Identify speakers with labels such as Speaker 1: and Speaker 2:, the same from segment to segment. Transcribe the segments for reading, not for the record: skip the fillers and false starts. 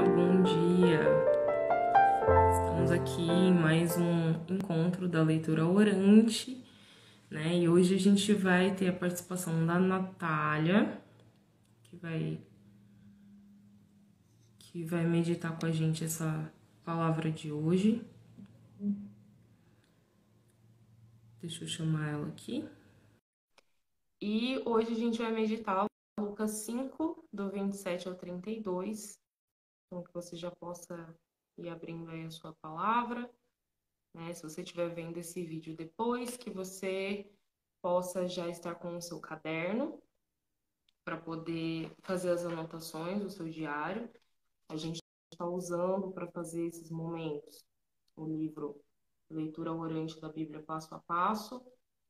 Speaker 1: bom dia. Estamos aqui em mais um encontro da leitura orante, né? E hoje a gente vai ter a participação da Natália, que vai meditar com a gente essa palavra de hoje. Deixa eu chamar ela aqui. E hoje a gente vai meditar Lucas 5, do 27 ao 32. Então, que você já possa ir abrindo aí a sua palavra, né? Se você estiver vendo esse vídeo depois, que você possa já estar com o seu caderno para poder fazer as anotações do seu diário. A gente está usando para fazer esses momentos o livro Leitura Orante da Bíblia Passo a Passo,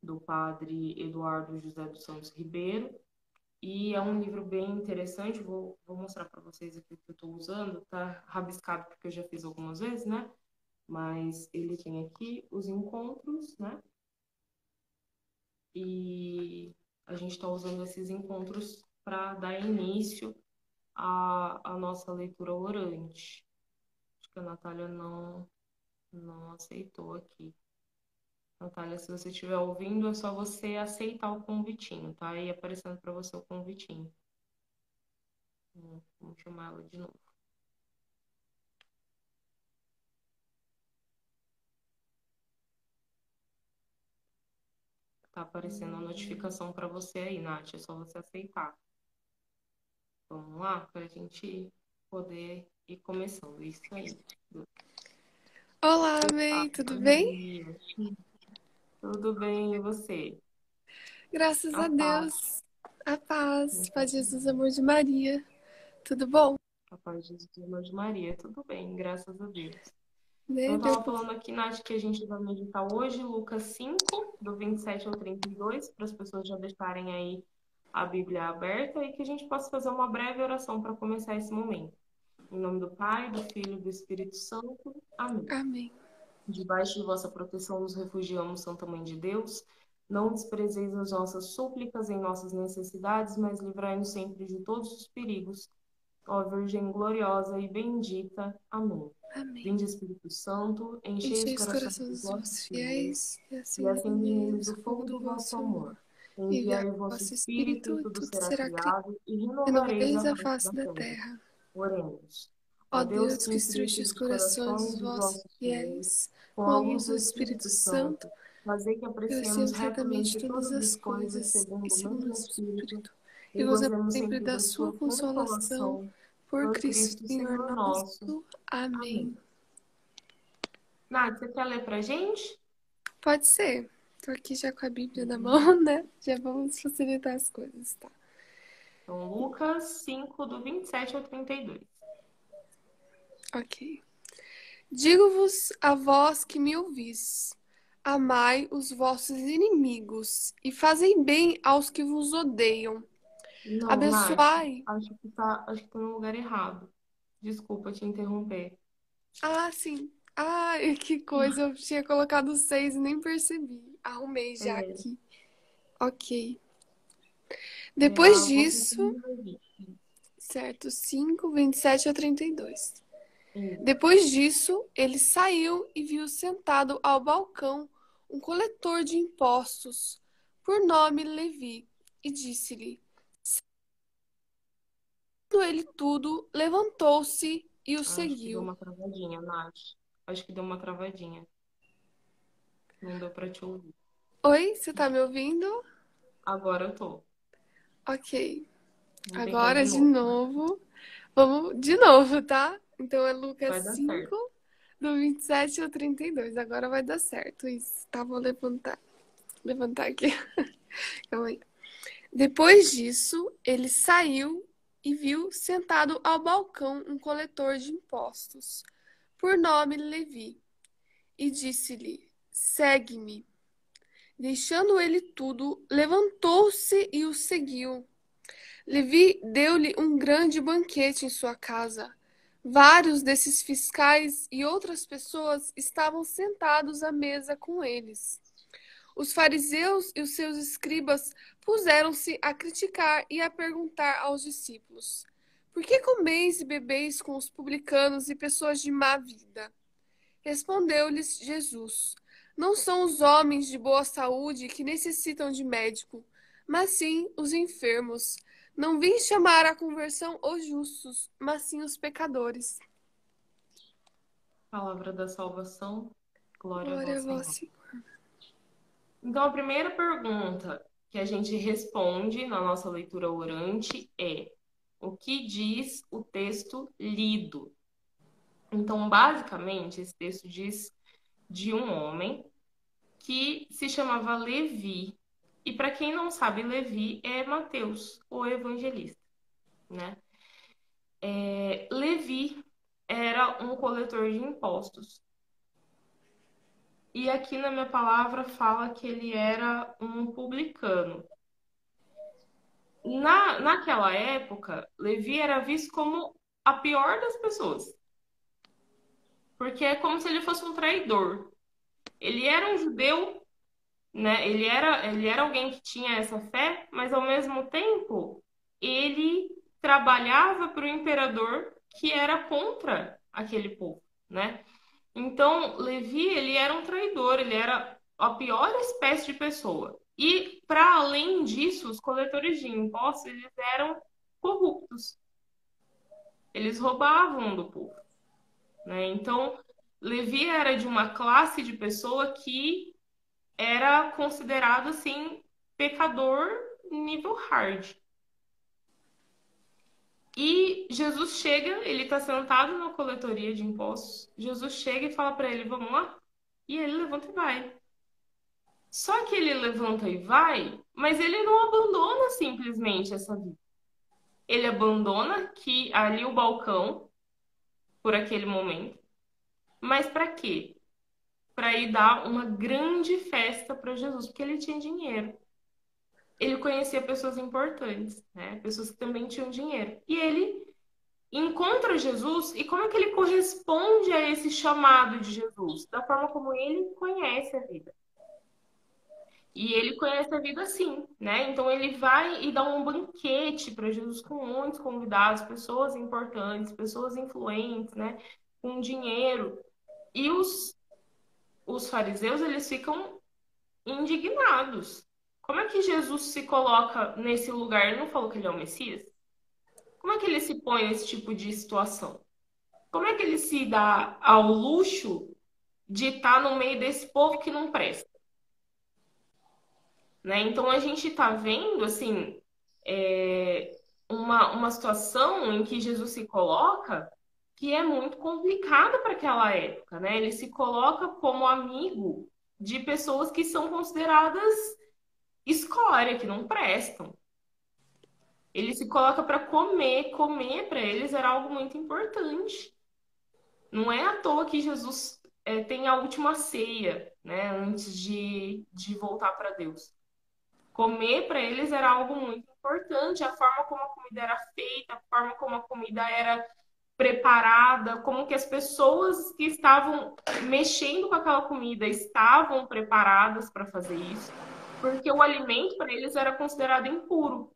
Speaker 1: do padre Eduardo José dos Santos Ribeiro. E é um livro bem interessante, vou mostrar para vocês aqui o que eu estou usando, tá rabiscado porque eu já fiz algumas vezes, né? Mas ele tem aqui os encontros, né? E a gente está usando esses encontros para dar início à nossa leitura orante. Acho que a Natália não aceitou aqui. Natália, se você estiver ouvindo, é só você aceitar o convitinho, tá? Aí aparecendo para você o convitinho. Vamos chamar ela de novo. Tá aparecendo a notificação para você aí, Nath. É só você aceitar. Vamos lá, para a gente poder ir começando. Isso aí.
Speaker 2: Olá, May, tudo bem?
Speaker 1: Dia. Tudo bem, e você?
Speaker 2: Graças
Speaker 1: A
Speaker 2: a
Speaker 1: paz.
Speaker 2: Deus. A paz de Jesus, amor de Maria. Tudo bom?
Speaker 1: A paz de Jesus, irmã de Maria. Tudo bem, graças a Deus. Então,
Speaker 2: Né?
Speaker 1: eu estava falando aqui, Nath, que a gente vai meditar hoje, Lucas 5, do 27 ao 32, para as pessoas já deixarem aí a Bíblia aberta e que a gente possa fazer uma breve oração para começar esse momento. Em nome do Pai, do Filho e do Espírito Santo. Amém.
Speaker 2: Amém.
Speaker 1: Debaixo de vossa proteção nos refugiamos, Santa Mãe de Deus. Não desprezeis as nossas súplicas em nossas necessidades, mas livrai-nos sempre de todos os perigos. Ó Virgem gloriosa e bendita. Amém.
Speaker 2: Amém.
Speaker 1: Vinde, Espírito Santo, enchei os
Speaker 2: Enchei os
Speaker 1: corações
Speaker 2: corações
Speaker 1: dos
Speaker 2: dos
Speaker 1: vossos
Speaker 2: vossos
Speaker 1: fiéis
Speaker 2: fiéis e
Speaker 1: e
Speaker 2: acendei
Speaker 1: acendei neles
Speaker 2: neles
Speaker 1: o
Speaker 2: o fogo
Speaker 1: fogo
Speaker 2: do
Speaker 1: do vosso
Speaker 2: vosso
Speaker 1: amor.
Speaker 2: amor.
Speaker 1: Enviai
Speaker 2: Enviai
Speaker 1: o
Speaker 2: o
Speaker 1: vosso
Speaker 2: vosso
Speaker 1: Espírito e
Speaker 2: Espírito e
Speaker 1: tudo
Speaker 2: tudo
Speaker 1: será
Speaker 2: será criado.
Speaker 1: criado e renovareis
Speaker 2: Renovareis
Speaker 1: a
Speaker 2: a
Speaker 1: face
Speaker 2: face
Speaker 1: da
Speaker 2: da
Speaker 1: terra.
Speaker 2: terra.
Speaker 1: Oremos. Ó
Speaker 2: Ó
Speaker 1: Deus,
Speaker 2: Deus,
Speaker 1: que
Speaker 2: que instruíste
Speaker 1: instruíste
Speaker 2: os
Speaker 1: os
Speaker 2: corações
Speaker 1: corações
Speaker 2: dos
Speaker 1: dos
Speaker 2: vossos
Speaker 1: vossos fiéis
Speaker 2: fiéis
Speaker 1: com
Speaker 2: com
Speaker 1: a
Speaker 2: a
Speaker 1: luz
Speaker 2: luz
Speaker 1: do
Speaker 2: do Espírito
Speaker 1: Espírito
Speaker 2: Santo,
Speaker 1: Santo, fazei que apreciemos
Speaker 2: merecemos
Speaker 1: retamente
Speaker 2: retamente todas
Speaker 1: todas as
Speaker 2: as
Speaker 1: coisas
Speaker 2: coisas e
Speaker 1: segundo o
Speaker 2: segundo o
Speaker 1: mesmo
Speaker 2: mesmo
Speaker 1: Espírito
Speaker 2: Espírito, e
Speaker 1: e
Speaker 2: gozemos
Speaker 1: gozemos
Speaker 2: sempre
Speaker 1: sempre
Speaker 2: da
Speaker 1: da
Speaker 2: sua
Speaker 1: sua
Speaker 2: consolação
Speaker 1: consolação.
Speaker 2: por
Speaker 1: Por
Speaker 2: Cristo
Speaker 1: Cristo
Speaker 2: Senhor
Speaker 1: Senhor nosso.
Speaker 2: nosso.
Speaker 1: Amém.
Speaker 2: Amém.
Speaker 1: Nath, você quer ler pra gente?
Speaker 2: Pode ser. Tô aqui já com a Bíblia na mão, né? Já vamos facilitar as coisas, tá?
Speaker 1: Então, Lucas 5, do 27 ao 32.
Speaker 2: Ok. Digo-vos a vós que me ouvis, amai os vossos inimigos e fazei bem aos que vos odeiam.
Speaker 1: Não, Nath,
Speaker 2: Abençoai.
Speaker 1: acho que tá no lugar errado. Desculpa te interromper.
Speaker 2: Ah, sim. Ai, que coisa, eu tinha colocado 6 e nem percebi. Arrumei já
Speaker 1: É,
Speaker 2: aqui. Ok.
Speaker 1: é
Speaker 2: Depois
Speaker 1: a vocação
Speaker 2: disso,
Speaker 1: de Levi.
Speaker 2: certo, 5, 27 a 32.
Speaker 1: Isso.
Speaker 2: Depois disso, ele saiu e viu sentado ao balcão um coletor de impostos, por nome Levi, e disse-lhe: Vendo ele tudo, levantou-se e o
Speaker 1: Acho que deu
Speaker 2: seguiu.
Speaker 1: uma travadinha, Nath. Acho que deu uma travadinha. Não deu pra te ouvir.
Speaker 2: Oi, você tá me ouvindo?
Speaker 1: Agora eu tô.
Speaker 2: Ok.
Speaker 1: Vamos tentar
Speaker 2: Agora
Speaker 1: de
Speaker 2: de
Speaker 1: novo.
Speaker 2: novo. Vamos de novo, tá? Então é Lucas
Speaker 1: Vai dar
Speaker 2: 5,
Speaker 1: certo.
Speaker 2: do 27 ao 32. Agora vai dar certo. Isso. Tá, vou levantar. Levantar aqui. Calma aí. Depois disso, ele saiu e viu sentado ao balcão um coletor de impostos, por nome Levi, e disse-lhe: Segue-me. Deixando ele tudo, levantou-se e o seguiu. Levi deu-lhe um grande banquete em sua casa. Vários desses fiscais e outras pessoas estavam sentados à mesa com eles. Os fariseus e os seus escribas puseram-se a criticar e a perguntar aos discípulos: por que comeis e bebeis com os publicanos e pessoas de má vida? Respondeu-lhes Jesus: Não são os homens de boa saúde que necessitam de médico, mas sim os enfermos. Não vim chamar à conversão os justos, mas sim os pecadores.
Speaker 1: Palavra da salvação, glória a
Speaker 2: Glória a
Speaker 1: vós,
Speaker 2: vós,
Speaker 1: Senhor.
Speaker 2: Senhor.
Speaker 1: Então, a primeira pergunta que a gente responde na nossa leitura orante é: o que diz o texto lido? Então, basicamente, esse texto diz de um homem que se chamava Levi. E para quem não sabe, Levi é Mateus, o evangelista, né? Levi era um coletor de impostos. E aqui na minha palavra fala que ele era um publicano. Naquela época, Levi era visto como a pior das pessoas. Porque é como se ele fosse um traidor. Ele era um judeu, né? Ele era alguém que tinha essa fé, mas ao mesmo tempo ele trabalhava para o imperador que era contra aquele povo, né? Então, Levi, ele era um traidor, ele era a pior espécie de pessoa. E, para além disso, os coletores de impostos, eles eram corruptos. Eles roubavam do povo, né? Então, Levi era de uma classe de pessoa que era considerado, assim, pecador nível hard. E Jesus chega, ele está sentado na coletoria de impostos. Jesus chega e fala para ele: vamos lá? E ele levanta e vai. Só que ele levanta e vai, mas ele não abandona simplesmente essa vida. Ele abandona que ali o balcão por aquele momento. Mas para quê? Para ir dar uma grande festa para Jesus, porque ele tinha dinheiro. Ele conhecia pessoas importantes, né? Pessoas que também tinham dinheiro. E ele encontra Jesus, e como é que ele corresponde a esse chamado de Jesus? Da forma como ele conhece a vida. E ele conhece a vida assim, né? Então ele vai e dá um banquete para Jesus com muitos convidados, pessoas importantes, pessoas influentes, né? Com dinheiro. E os fariseus, eles ficam indignados. Como é que Jesus se coloca nesse lugar? Ele não falou que ele é o Messias? Como é que ele se põe nesse tipo de situação? Como é que ele se dá ao luxo de estar no meio desse povo que não presta? Né? Então a gente está vendo assim uma situação em que Jesus se coloca que é muito complicada para aquela época, né? Ele se coloca como amigo de pessoas que são consideradas escória, que não prestam. Ele se coloca para comer para eles era algo muito importante. Não é à toa que Jesus tem a última ceia, né? Antes de voltar para Deus. Comer para eles era algo muito importante, a forma como a comida era feita, a forma como a comida era preparada, como que as pessoas que estavam mexendo com aquela comida estavam preparadas para fazer isso, porque o alimento para eles era considerado impuro.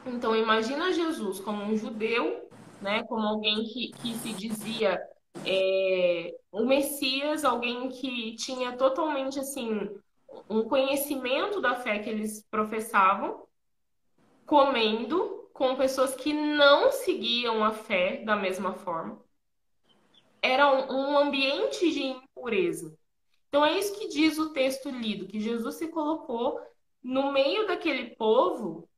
Speaker 1: Então imagina Jesus como um judeu, né, como alguém que se dizia o Messias, alguém que tinha totalmente assim um conhecimento da fé que eles professavam, comendo com pessoas que não seguiam a fé da mesma forma. Era um ambiente de impureza. Então é isso que diz o texto lido, que Jesus se colocou no meio daquele povo.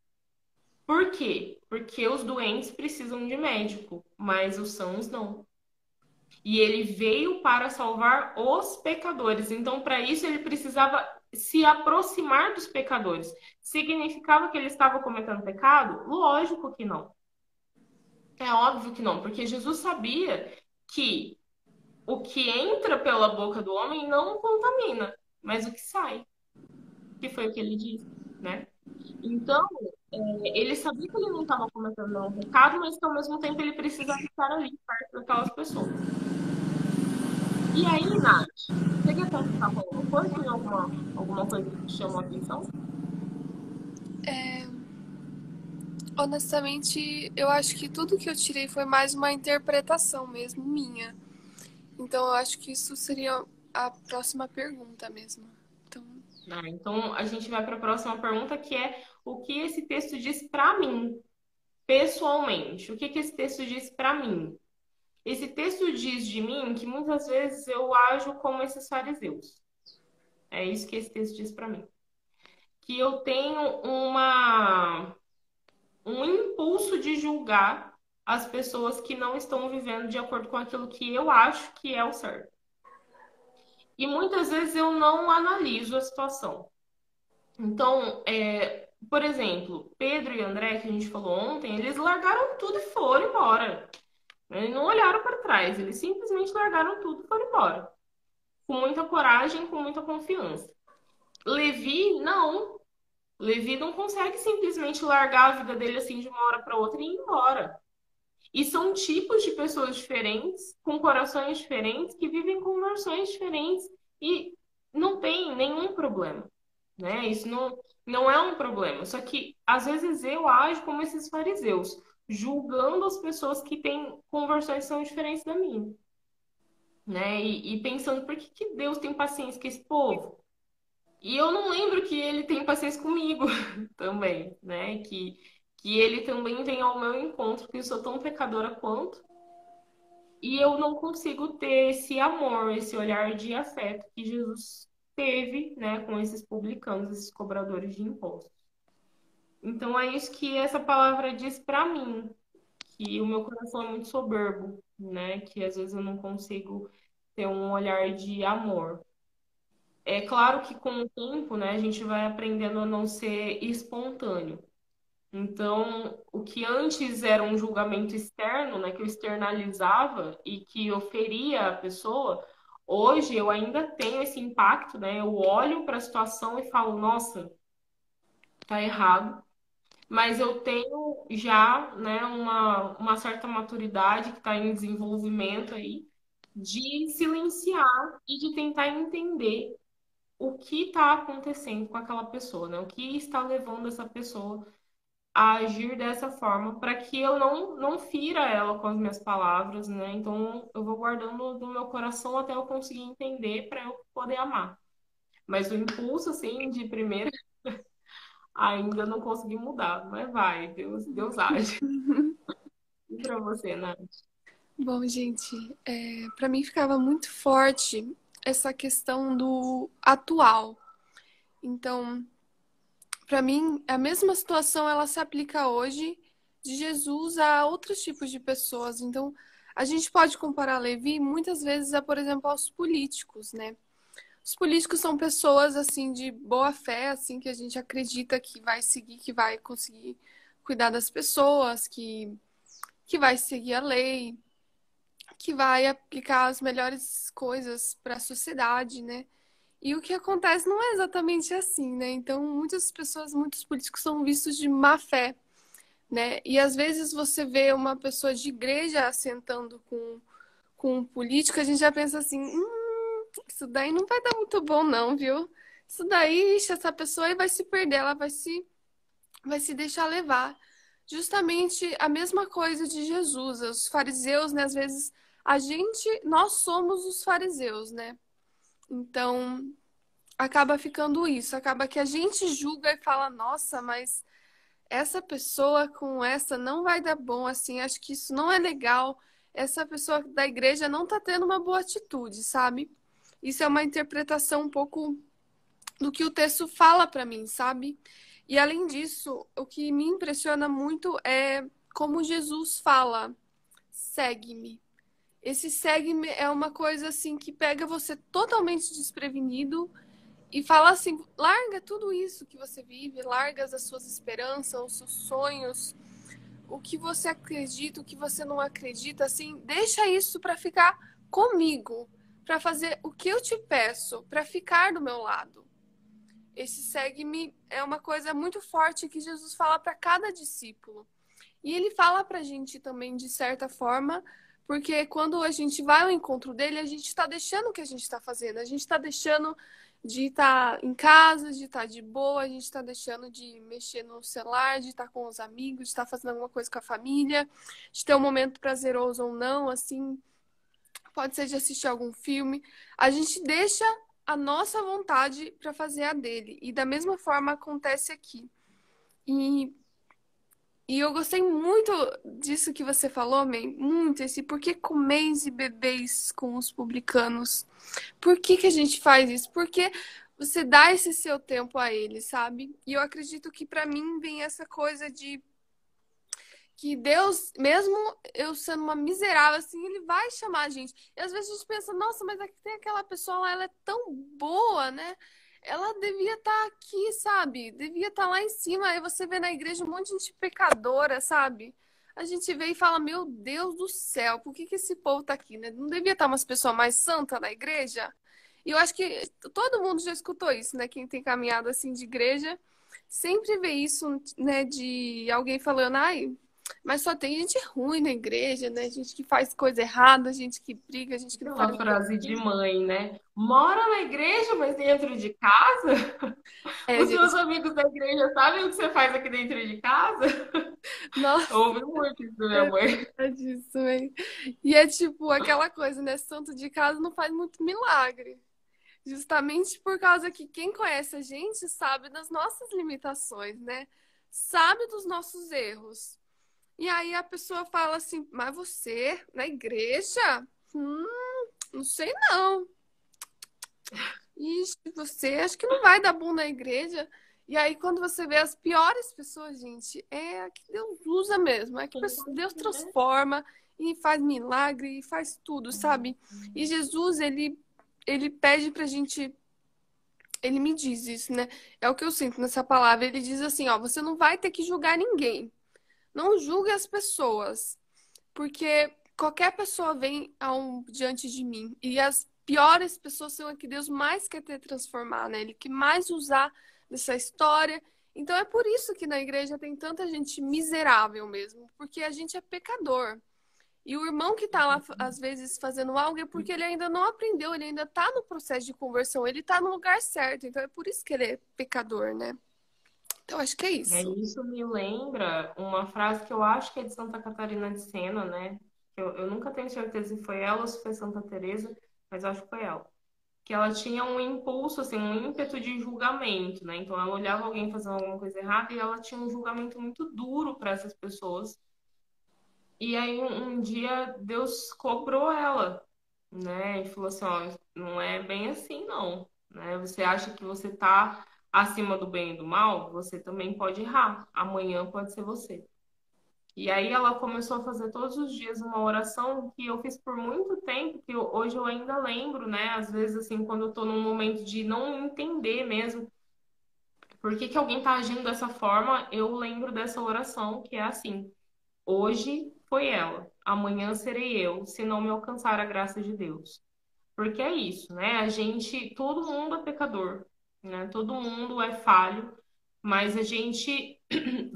Speaker 1: Por quê? Porque os doentes precisam de médico, mas os sãos não. E ele veio para salvar os pecadores. Então, para isso, ele precisava se aproximar dos pecadores. Significava que ele estava cometendo pecado? Lógico que não. É óbvio que não, porque Jesus sabia que o que entra pela boca do homem não contamina, mas o que sai, que foi o que ele disse, né? Então, ele sabia que ele não estava cometendo nenhum pecado, mas que ao mesmo tempo ele precisava estar ali perto daquelas pessoas. E aí, Nath, você quer contar com alguma coisa? Tem alguma coisa que te chamou a atenção?
Speaker 2: Honestamente, eu acho que tudo que eu tirei foi mais uma interpretação mesmo, minha. Então, eu acho que isso seria a próxima pergunta mesmo. Então,
Speaker 1: Então, a gente vai para a próxima pergunta, que é o que esse texto diz para mim, pessoalmente? O que que esse texto diz para mim? Esse texto diz de mim que muitas vezes eu ajo como esses fariseus. É isso que esse texto diz para mim. Que eu tenho um impulso de julgar as pessoas que não estão vivendo de acordo com aquilo que eu acho que é o certo. E muitas vezes eu não analiso a situação. Então, por exemplo, Pedro e André, que a gente falou ontem, eles largaram tudo e foram embora. Eles não olharam para trás, eles simplesmente largaram tudo e foram embora. Com muita coragem, com muita confiança. Levi, não. Levi não consegue simplesmente largar a vida dele assim de uma hora para outra e ir embora. E são tipos de pessoas diferentes, com corações diferentes, que vivem conversões diferentes e não tem nenhum problema, né? Isso não é um problema. Só que às vezes eu ajo como esses fariseus, julgando as pessoas que têm conversões que são diferentes da minha, né? E pensando por que que Deus tem paciência com esse povo? E eu não lembro que ele tem paciência comigo também, né? Que ele também vem ao meu encontro, que eu sou tão pecadora quanto. E eu não consigo ter esse amor, esse olhar de afeto que Jesus teve, né, com esses publicanos, esses cobradores de impostos. Então é isso que essa palavra diz para mim, que o meu coração é muito soberbo, né, que às vezes eu não consigo ter um olhar de amor. É claro que com o tempo, né, a gente vai aprendendo a não ser espontâneo. Então, o que antes era um julgamento externo, né, que eu externalizava e que eu feria a pessoa, hoje eu ainda tenho esse impacto, né? Eu olho para a situação e falo, nossa, tá errado. Mas eu tenho já, né, uma certa maturidade que está em desenvolvimento aí, de silenciar e de tentar entender o que está acontecendo com aquela pessoa, né? O que está levando essa pessoa a agir dessa forma para que eu não fira ela com as minhas palavras, né? Então eu vou guardando no meu coração até eu conseguir entender para eu poder amar. Mas o impulso, assim, de primeira, ainda não consegui mudar. Mas vai, Deus age. E para você, Nath?
Speaker 2: bom, gente, para mim ficava muito forte essa questão do atual. Então, para mim, a mesma situação ela se aplica hoje de Jesus a outros tipos de pessoas. Então, a gente pode comparar Levi muitas vezes a, por exemplo, aos políticos, né? Os políticos são pessoas assim de boa fé, assim que a gente acredita que vai seguir, que vai conseguir cuidar das pessoas, que vai seguir a lei, que vai aplicar as melhores coisas para a sociedade, né? E o que acontece não é exatamente assim, né? Então, muitas pessoas, muitos políticos são vistos de má fé, né? E às vezes você vê uma pessoa de igreja assentando com um político, a gente já pensa assim, isso daí não vai dar muito bom não, viu? Isso daí, ixi, essa pessoa aí vai se perder, ela vai se deixar levar. Justamente a mesma coisa de Jesus, os fariseus, né? Às vezes nós somos os fariseus, né? Então, acaba ficando isso, acaba que a gente julga e fala, nossa, mas essa pessoa com essa não vai dar bom, assim, acho que isso não é legal. Essa pessoa da igreja não tá tendo uma boa atitude, sabe? Isso é uma interpretação um pouco do que o texto fala para mim, sabe? E além disso, o que me impressiona muito é como Jesus fala: segue-me. Esse segue-me é uma coisa assim que pega você totalmente desprevenido e fala assim: larga tudo isso que você vive, larga as suas esperanças, os seus sonhos, o que você acredita, o que você não acredita, assim, deixa isso para ficar comigo, para fazer o que eu te peço, para ficar do meu lado. Esse segue-me é uma coisa muito forte que Jesus fala para cada discípulo. E ele fala para a gente também, de certa forma, porque quando a gente vai ao encontro dele, a gente está deixando o que a gente está fazendo, a gente está deixando de estar em casa, de estar de boa, a gente está deixando de mexer no celular, de estar com os amigos, de estar fazendo alguma coisa com a família, de ter um momento prazeroso ou não, assim, pode ser de assistir algum filme. A gente deixa a nossa vontade para fazer a dele. E da mesma forma acontece aqui. E, e eu gostei muito disso que você falou, May, muito, esse por que comeis e bebeis com os publicanos? Por que que a gente faz isso? Porque você dá esse seu tempo a eles, sabe? E eu acredito que para mim vem essa coisa de que Deus, mesmo eu sendo uma miserável assim, ele vai chamar a gente. E às vezes a gente pensa, nossa, mas aqui tem aquela pessoa, ela é tão boa, né? Ela devia estar aqui, sabe? Devia estar lá em cima. Aí você vê na igreja um monte de gente pecadora, sabe? A gente vê e fala, meu Deus do céu, por que que esse povo tá aqui, né? Não devia estar umas pessoas mais santas na igreja? E eu acho que todo mundo já escutou isso, né? Quem tem caminhado assim de igreja sempre vê isso, né? De alguém falando, ai, mas só tem gente ruim na igreja, né? Gente que faz coisa errada, gente que briga, gente que não faz
Speaker 1: Aquela
Speaker 2: nada.
Speaker 1: frase de mãe, né? Mora na igreja, mas dentro de casa?
Speaker 2: É,
Speaker 1: Os seus
Speaker 2: gente,
Speaker 1: amigos da igreja sabem o que você faz aqui dentro de casa?
Speaker 2: nossa,
Speaker 1: Ouvi muito isso da minha
Speaker 2: é
Speaker 1: mãe.
Speaker 2: verdade isso, hein? E é tipo aquela coisa, né? Santo de casa não faz muito milagre. Justamente por causa que quem conhece a gente sabe das nossas limitações, né? Sabe dos nossos erros. E aí a pessoa fala assim, mas você, na igreja? Hum, não sei não. Ixi, você acho que não vai dar bom na igreja. E aí, quando você vê as piores pessoas, gente, é a que Deus usa mesmo. É que
Speaker 1: Quem tá
Speaker 2: Deus
Speaker 1: aqui, né?
Speaker 2: transforma e faz milagre e faz tudo, sabe? E Jesus, ele pede pra gente. Ele me diz isso, né? É o que eu sinto nessa palavra. Ele diz assim: ó, você não vai ter que julgar ninguém. Não julgue as pessoas. Porque qualquer pessoa vem diante de mim. E as piores pessoas são a que Deus mais quer ter transformar, né? Ele que mais usar dessa história. Então é por isso que na igreja tem tanta gente miserável mesmo, porque a gente é pecador. E o irmão que tá lá, às vezes, fazendo algo é porque ele ainda não aprendeu, ele ainda tá no processo de conversão, ele tá no lugar certo. Então é por isso que ele é pecador, né? Então acho que é
Speaker 1: É,
Speaker 2: isso.
Speaker 1: isso me lembra uma frase que eu acho que é de Santa Catarina de Sena, né? Eu nunca tenho certeza se foi ela ou se foi Santa Teresa, mas eu acho que foi ela. Que ela tinha um impulso, assim, um ímpeto de julgamento, né? Então ela olhava alguém fazendo alguma coisa errada e ela tinha um julgamento muito duro para essas pessoas. E aí um dia Deus cobrou ela, né? E falou assim, ó, não é bem assim, não, né? Você acha que você tá acima do bem e do mal? Você também pode errar. Amanhã pode ser você. E aí ela começou a fazer todos os dias uma oração que eu fiz por muito tempo, que hoje eu ainda lembro, né? Às vezes, assim, quando eu tô num momento de não entender mesmo por que que alguém tá agindo dessa forma, eu lembro dessa oração, que é assim: hoje foi ela, amanhã serei eu, se não me alcançar a graça de Deus. Porque é isso, né? A gente, todo mundo é pecador, né? Todo mundo é falho, mas a gente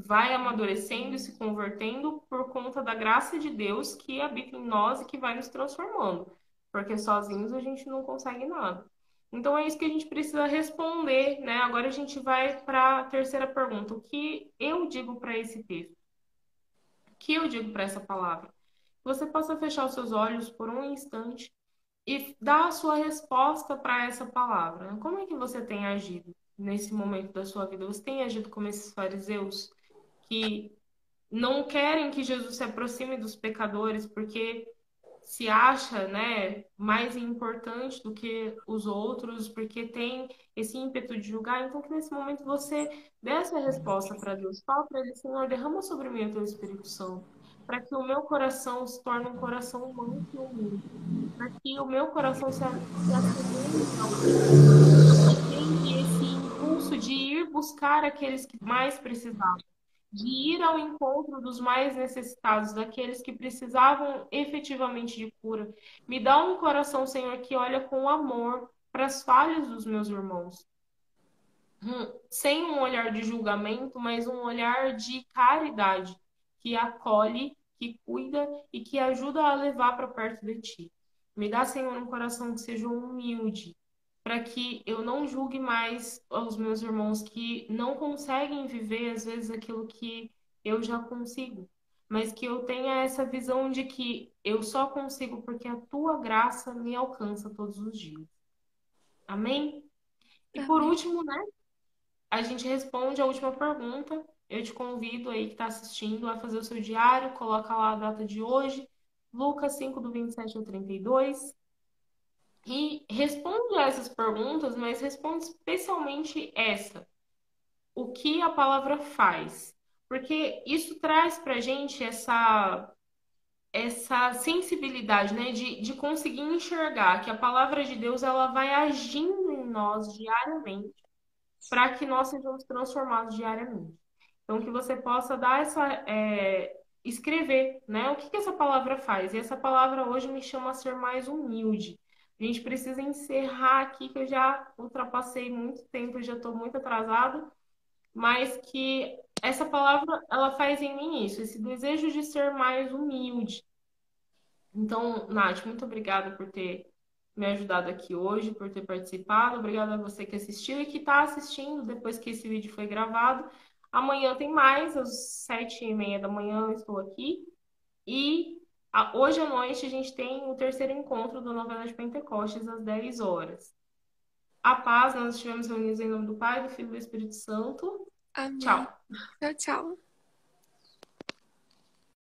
Speaker 1: vai amadurecendo e se convertendo por conta da graça de Deus que habita em nós e que vai nos transformando, porque sozinhos a gente não consegue nada. Então é isso que a gente precisa responder, né? Agora a gente vai para a terceira pergunta. O que eu digo para esse texto? O que eu digo para essa palavra? Você possa fechar os seus olhos por um instante e dar a sua resposta para essa palavra. Como é que você tem agido nesse momento da sua vida? Você tem agido como esses fariseus que não querem que Jesus se aproxime dos pecadores porque se acha, né, mais importante do que os outros, porque tem esse ímpeto de julgar? Então que nesse momento você dê essa resposta para Deus. Fala para ele: Senhor, derrama sobre mim o teu Espírito Santo, para que o meu coração se torne um coração manso e humilde, para que o meu coração se assemelhe ao teu, e tenha esse impulso de ir buscar aqueles que mais precisavam, de ir ao encontro dos mais necessitados, daqueles que precisavam efetivamente de cura. Me dá um coração, Senhor, que olha com amor para as falhas dos meus irmãos, sem um olhar de julgamento, mas um olhar de caridade, que acolhe, que cuida e que ajuda a levar para perto de ti. Me dá, Senhor, um coração que seja humilde, para que eu não julgue mais os meus irmãos que não conseguem viver, às vezes, aquilo que eu já consigo, mas que eu tenha essa visão de que eu só consigo porque a tua graça me alcança todos os dias. Amém? E por
Speaker 2: Amém.
Speaker 1: último, né, a gente responde a última pergunta. Eu te convido aí que está assistindo a fazer o seu diário, coloca lá a data de hoje, Lucas 5, do 27 ao 32. E responde a essas perguntas, mas responde especialmente essa: o que a palavra faz? Porque isso traz para a gente essa sensibilidade, né, de conseguir enxergar que a palavra de Deus ela vai agindo em nós diariamente para que nós sejamos transformados diariamente. Então, que você possa dar escrever, né? O que que essa palavra faz? E essa palavra hoje me chama a ser mais humilde. A gente precisa encerrar aqui, que eu já ultrapassei muito tempo, eu já estou muito atrasada, mas que essa palavra, ela faz em mim isso, esse desejo de ser mais humilde. Então, Nath, muito obrigada por ter me ajudado aqui hoje, por ter participado. Obrigada a você que assistiu e que está assistindo depois que esse vídeo foi gravado. Amanhã tem mais, às 7h30 da manhã eu estou aqui. E hoje à noite a gente tem o terceiro encontro da novela de Pentecostes, às 10 horas. A paz, nós estivemos reunidos em nome do Pai, do Filho e do Espírito Santo.
Speaker 2: Amém.
Speaker 1: Tchau.
Speaker 2: Tchau, tchau.